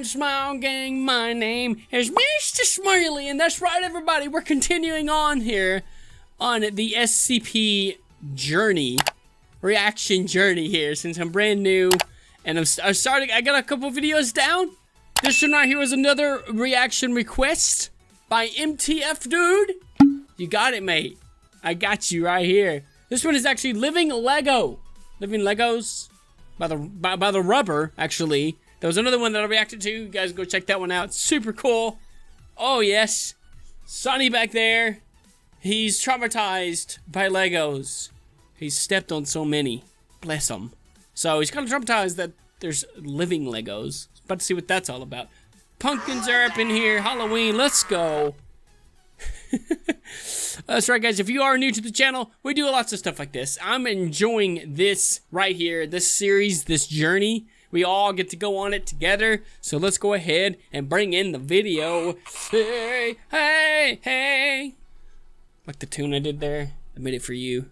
Smile Gang. My name is Mr. Smiley, and that's right, everybody. We're continuing on here on the SCP journey, reaction journey here, since I'm brand new, and I got a couple videos down. This one right here was another reaction request by MTF Dude. You got it, mate. I got you right here. This one is actually Living Legos by the Rubber, actually. There was another one that I reacted to. You guys go check that one out. It's super cool. Oh, yes. Sonny back there. He's traumatized by Legos. He's stepped on so many. Bless him. So he's kind of traumatized that there's living Legos. About to see what that's all about. Pumpkins are up in here. Halloween. Let's go. That's right, guys. If you are new to the channel, we do lots of stuff like this. I'm enjoying this right here, this series, this journey. We all get to go on it together. So let's go ahead and bring in the video. Hey, hey, hey. Like the tune I did there. I made it for you.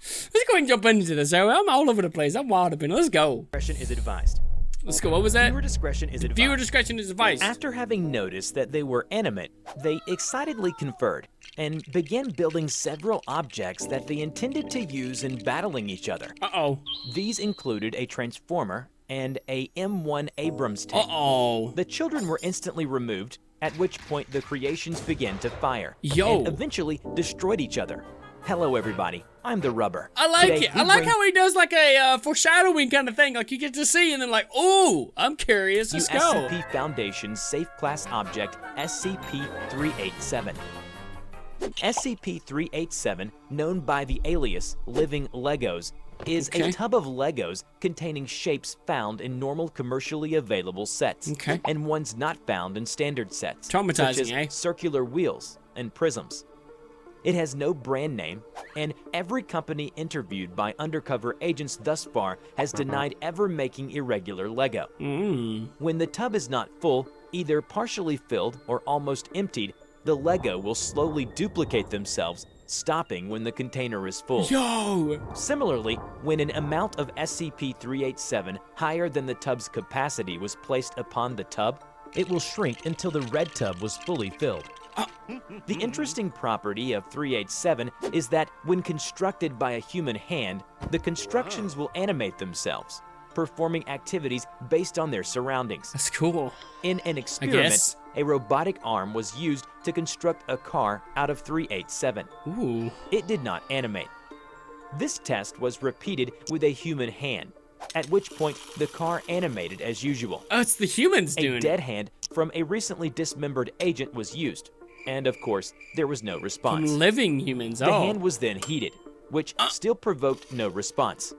Let's go ahead and jump into this. I'm all over the place. I'm wild up in. Let's go. Discretion is advised. Let's go. What was that? Viewer discretion is advised. Viewer discretion is advised. After having noticed that they were animate, they excitedly conferred and began building several objects that they intended to use in battling each other. Uh-oh. These included a transformer and a M1 Abrams tank. Uh-oh. The children were instantly removed, at which point the creations began to fire. Yo. And eventually destroyed each other. Hello, everybody. I'm the Rubber. I like Today, it. I like how he does like a foreshadowing kind of thing. Like you get to see and then like, ooh, I'm curious. Let's go. SCP Foundation's Safe Class Object SCP-387. SCP-387, known by the alias Living Legos, is a tub of Legos containing shapes found in normal commercially available sets, and ones not found in standard sets, Traumatizing, such as circular wheels and prisms. It has no brand name, and every company interviewed by undercover agents thus far has denied ever making irregular Lego. When the tub is not full, either partially filled or almost emptied, the Lego will slowly duplicate themselves, stopping when the container is full. Yo! Similarly, when an amount of SCP-387 higher than the tub's capacity was placed upon the tub, it will shrink until the red tub was fully filled. The interesting property of 387 is that when constructed by a human hand, the constructions will animate themselves, performing activities based on their surroundings. That's cool. In an experiment, a robotic arm was used to construct a car out of 387. Ooh. It did not animate. This test was repeated with a human hand, at which point the car animated as usual. Oh, it's the humans doing it. A dead hand from a recently dismembered agent was used, and of course, there was no response. From living humans, The hand was then heated, which still provoked no response.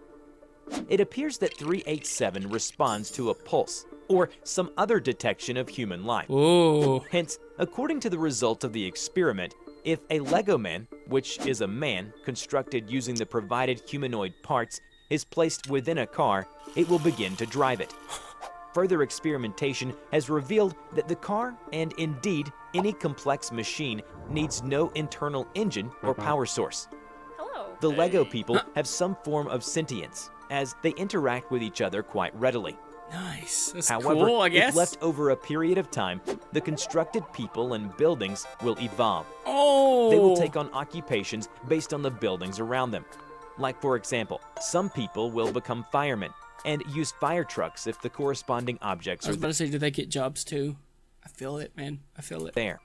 It appears that 387 responds to a pulse, or some other detection of human life. Ooh. Hence, according to the result of the experiment, if a Lego man, which is a man constructed using the provided humanoid parts, is placed within a car, it will begin to drive it. Further experimentation has revealed that the car, and indeed any complex machine, needs no internal engine or power source. Hello. The Lego people have some form of sentience, as they interact with each other quite readily. Nice. That's However, cool, I guess. if left over a period of time, the constructed people and buildings will evolve. Oh. They will take on occupations based on the buildings around them. Like, for example, some people will become firemen and use fire trucks if the corresponding objects I was are about to say, do they get jobs too? I feel it, man. I feel it. there.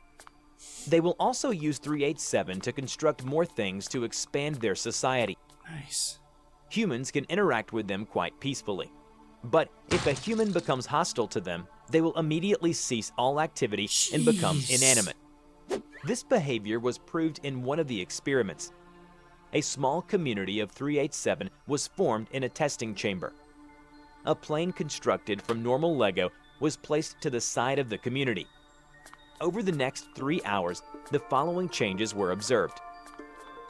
They will also use 387 to construct more things to expand their society. Nice. Humans can interact with them quite peacefully. But if a human becomes hostile to them, they will immediately cease all activity and become inanimate. This behavior was proved in one of the experiments. A small community of 387 was formed in a testing chamber. A plane constructed from normal Lego was placed to the side of the community. Over the next 3 hours, the following changes were observed.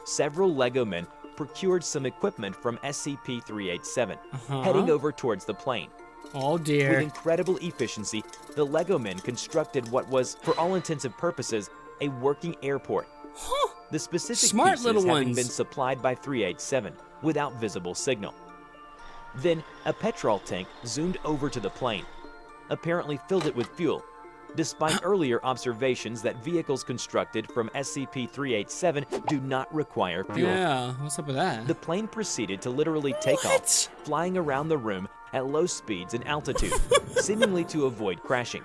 Several Lego men procured some equipment from SCP-387, heading over towards the plane. Oh dear. With incredible efficiency, the Lego men constructed what was, for all intents and purposes, a working airport. The specific Smart pieces little having ones. been supplied by 387 without visible signal. Then, a petrol tank zoomed over to the plane. apparently filled it with fuel, despite earlier observations that vehicles constructed from SCP-387 do not require fuel. Yeah, what's up with that? The plane proceeded to literally take off, flying around the room at low speeds and altitude, seemingly to avoid crashing.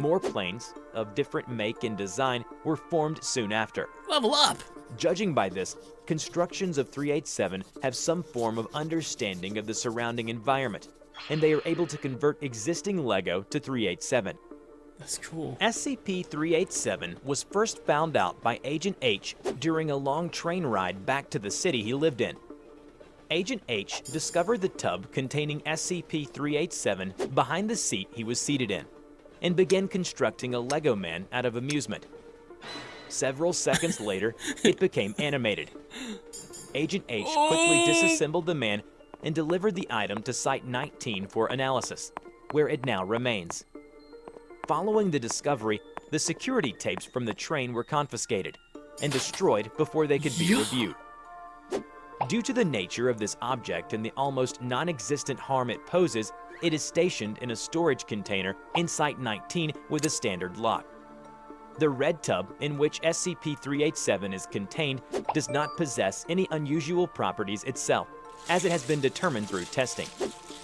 More planes, of different make and design, were formed soon after. Level up! Judging by this, constructions of 387 have some form of understanding of the surrounding environment, and they are able to convert existing LEGO to 387. That's cool. SCP-387 was first found out by Agent H during a long train ride back to the city he lived in. Agent H discovered the tub containing SCP-387 behind the seat he was seated in, and began constructing a Lego man out of amusement. Several seconds later, it became animated. Agent H quickly disassembled the man and delivered the item to Site 19 for analysis, where it now remains. Following the discovery, the security tapes from the train were confiscated and destroyed before they could be reviewed. Due to the nature of this object and the almost non-existent harm it poses, it is stationed in a storage container in Site 19 with a standard lock. The red tub in which SCP-387 is contained does not possess any unusual properties itself, as it has been determined through testing.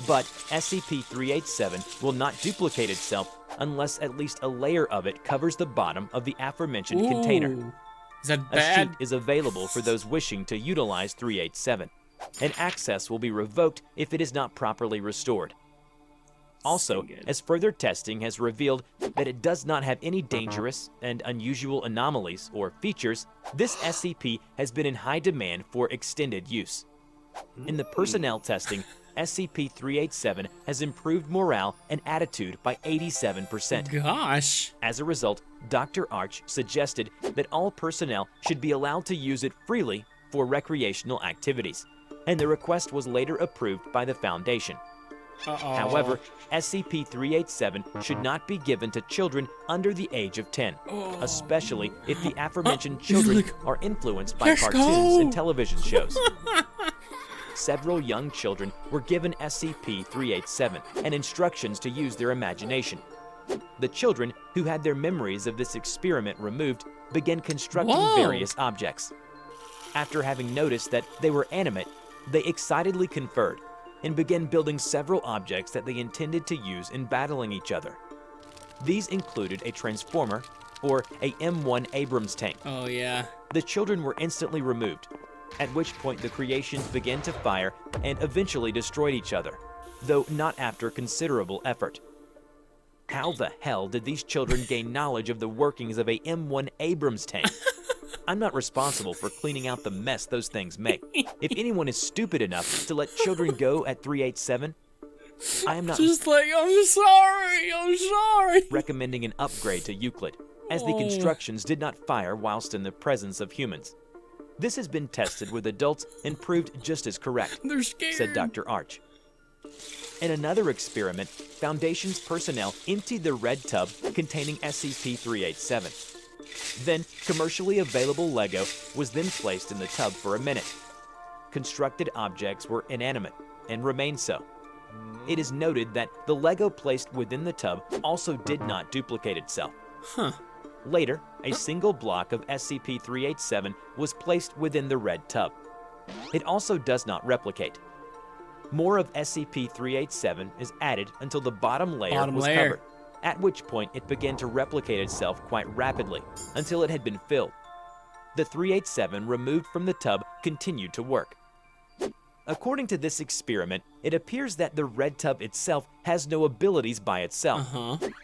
But SCP-387 will not duplicate itself unless at least a layer of it covers the bottom of the aforementioned container. Is that A bad? sheet is available for those wishing to utilize 387, and access will be revoked if it is not properly restored. Also, as further testing has revealed that it does not have any dangerous and unusual anomalies or features, this SCP has been in high demand for extended use. In the personnel testing, SCP-387 has improved morale and attitude by 87%. Gosh. As a result, Dr. Arch suggested that all personnel should be allowed to use it freely for recreational activities, and the request was later approved by the Foundation. However, SCP-387 should not be given to children under the age of 10, especially if the aforementioned children are influenced by cartoons and television shows. Several young children were given SCP-387 and instructions to use their imagination. The children, who had their memories of this experiment removed, began constructing various objects. After having noticed that they were animate, they excitedly conferred and began building several objects that they intended to use in battling each other. These included a transformer, or a M1 Abrams tank. Oh, yeah. The children were instantly removed, at which point the creations began to fire and eventually destroyed each other, though not after considerable effort. How the hell did these children gain knowledge of the workings of a M1 Abrams tank? I'm not responsible for cleaning out the mess those things make. If anyone is stupid enough to let children go at 387, I am not Just like, I'm sorry. recommending an upgrade to Euclid, as the constructions did not fire whilst in the presence of humans. This has been tested with adults and proved just as correct, They're scared. said Dr. Arch. In another experiment, Foundation's personnel emptied the red tub containing SCP-387. Then, commercially available Lego was then placed in the tub for a minute. Constructed objects were inanimate and remained so. It is noted that the Lego placed within the tub also did not duplicate itself. Later, a single block of SCP-387 was placed within the red tub. It also does not replicate. More of SCP-387 is added until the bottom layer was covered, at which point it began to replicate itself quite rapidly until it had been filled. The 387 removed from the tub continued to work. According to this experiment, it appears that the red tub itself has no abilities by itself,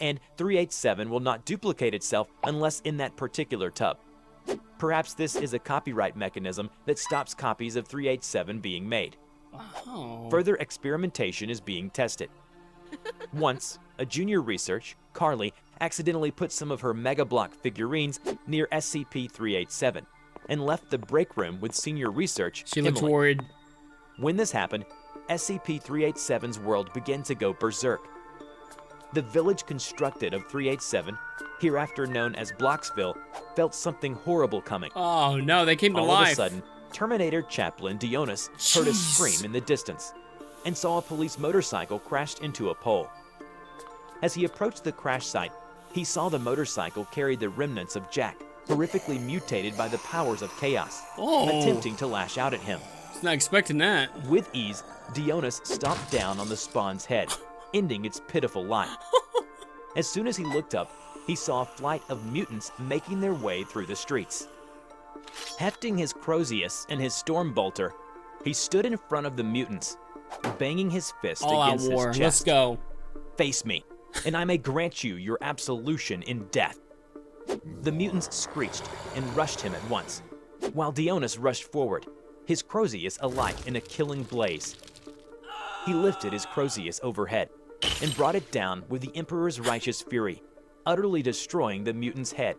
and 387 will not duplicate itself unless in that particular tub. Perhaps this is a copyright mechanism that stops copies of 387 being made. Further experimentation is being tested. Once, a junior researcher, Carly, accidentally put some of her Mega Block figurines near SCP-387 and left the break room with senior research, She looks Emily. worried. When this happened, SCP-387's world began to go berserk. The village constructed of 387, hereafter known as Blocksville, felt something horrible coming. Oh no, they came to All life. of a sudden, Terminator Chaplain Dionis heard a scream in the distance and saw a police motorcycle crashed into a pole. As he approached the crash site, he saw the motorcycle carry the remnants of Jack, horrifically mutated by the powers of chaos, attempting to lash out at him. I was not expecting that. With ease, Dionys stomped down on the spawn's head, ending its pitiful life. As soon as he looked up, he saw a flight of mutants making their way through the streets. Hefting his Crozius and his Stormbolter, he stood in front of the mutants, banging his fist against his chest. Let's go. Face me, and I may grant you your absolution in death. The mutants screeched and rushed him at once, while Dionys rushed forward, his Crozius alight in a killing blaze. He lifted his Crozius overhead and brought it down with the Emperor's righteous fury, utterly destroying the mutant's head.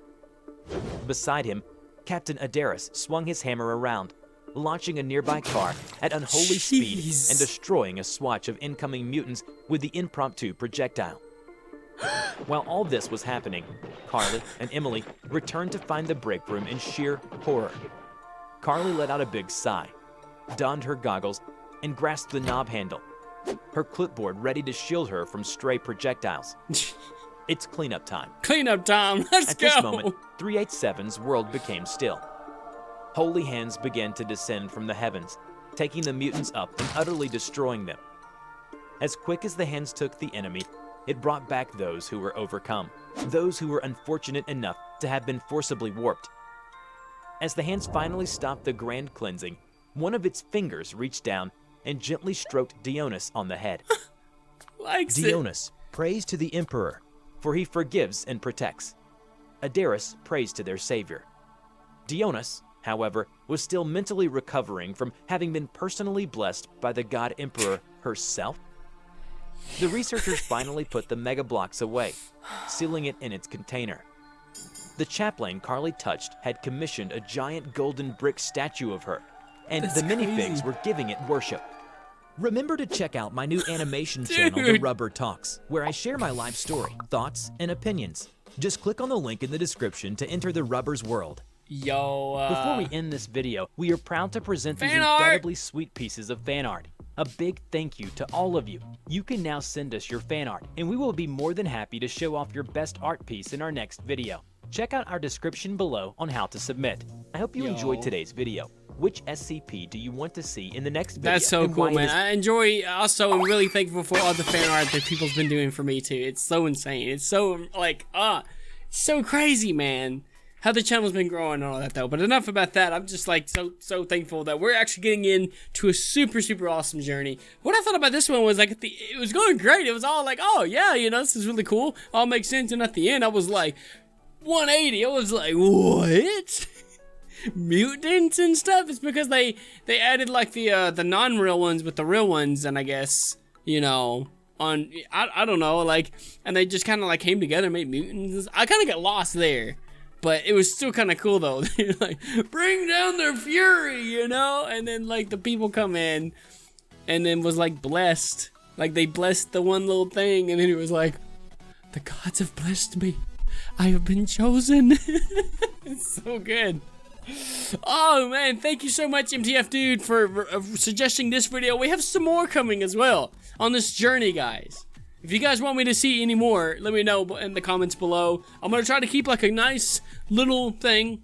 Beside him, Captain Adaris swung his hammer around, launching a nearby car at unholy speed and destroying a swatch of incoming mutants with the impromptu projectile. While all this was happening, Carly and Emily returned to find the break room in sheer horror. Carly let out a big sigh, donned her goggles, and grasped the knob handle, her clipboard ready to shield her from stray projectiles. It's cleanup time. Cleanup time, let's go! At this moment, 387's world became still. Holy hands began to descend from the heavens, taking the mutants up and utterly destroying them. As quick as the hands took the enemy, it brought back those who were overcome, those who were unfortunate enough to have been forcibly warped. As the hands finally stopped the grand cleansing, one of its fingers reached down and gently stroked Dionys on the head. Dionys prays to the Emperor, for he forgives and protects. Adaris prays to their savior. Dionys, however, was still mentally recovering from having been personally blessed by the God Emperor herself. The researchers finally put the Mega Blocks away, sealing it in its container. The chaplain Carly touched had commissioned a giant golden brick statue of her, and the minifigs were giving it worship. Remember to check out my new animation channel, The Rubber Talks, where I share my life story, thoughts, and opinions. Just click on the link in the description to enter the Rubber's world. Before we end this video, we are proud to present these incredibly sweet pieces of fan art. A big thank you to all of you. You can now send us your fan art, and we will be more than happy to show off your best art piece in our next video. Check out our description below on how to submit. I hope you enjoyed today's video. Which SCP do you want to see in the next video? That's so cool, man. I enjoy, also, I'm really thankful for all the fan art that people's been doing for me, too. It's so insane. It's so, like, so crazy, man. How the channel's been growing and all that, though. But enough about that. I'm just, like, so thankful that we're actually getting into a super awesome journey. What I thought about this one was, like, it was going great. It was all like, oh, yeah, you know, this is really cool. All makes sense. And at the end, I was like, 180. I was like, what? Mutants and stuff? It's because they added, like, the non-real ones with the real ones, and I guess, you know, on, I don't know, like, and they just kind of, like, came together and made mutants. I kind of got lost there. But it was still kind of cool, though. They're like, bring down their fury, you know? And then, like, the people come in and then was, like, blessed. Like, they blessed the one little thing. And then it was like, the gods have blessed me. I have been chosen. It's so good. Oh, man. Thank you so much, MTF Dude, for suggesting this video. We have some more coming as well on this journey, guys. If you guys want me to see any more, let me know in the comments below. I'm going to try to keep like a nice little thing.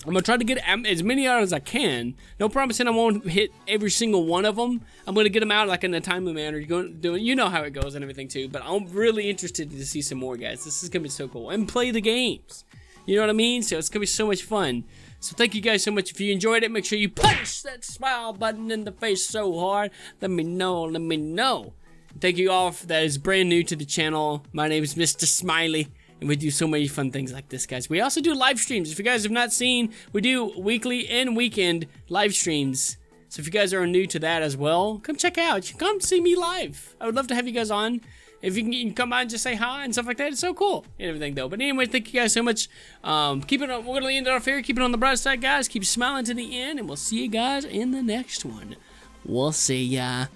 I'm going to try to get as many out as I can. No promising I won't hit every single one of them. I'm going to get them out like in a timely manner. You know how it goes and everything too. But I'm really interested to see some more, guys. This is going to be so cool. And play the games. You know what I mean? So it's going to be so much fun. So thank you guys so much. If you enjoyed it, make sure you punch that smile button in the face so hard. Let me know. Let me know. Thank you all that is brand new to the channel. My name is Mr. Smiley, and we do so many fun things like this, guys. We also do live streams. If you guys have not seen, we do weekly and weekend live streams. So if you guys are new to that as well, come check out. Come see me live. I would love to have you guys on. If you can come by and just say hi and stuff like that, it's so cool and everything, though. But anyway, thank you guys so much. Keep it on. We're gonna end it off here. Keep it on the bright side, guys. Keep smiling to the end, and we'll see you guys in the next one. We'll see ya.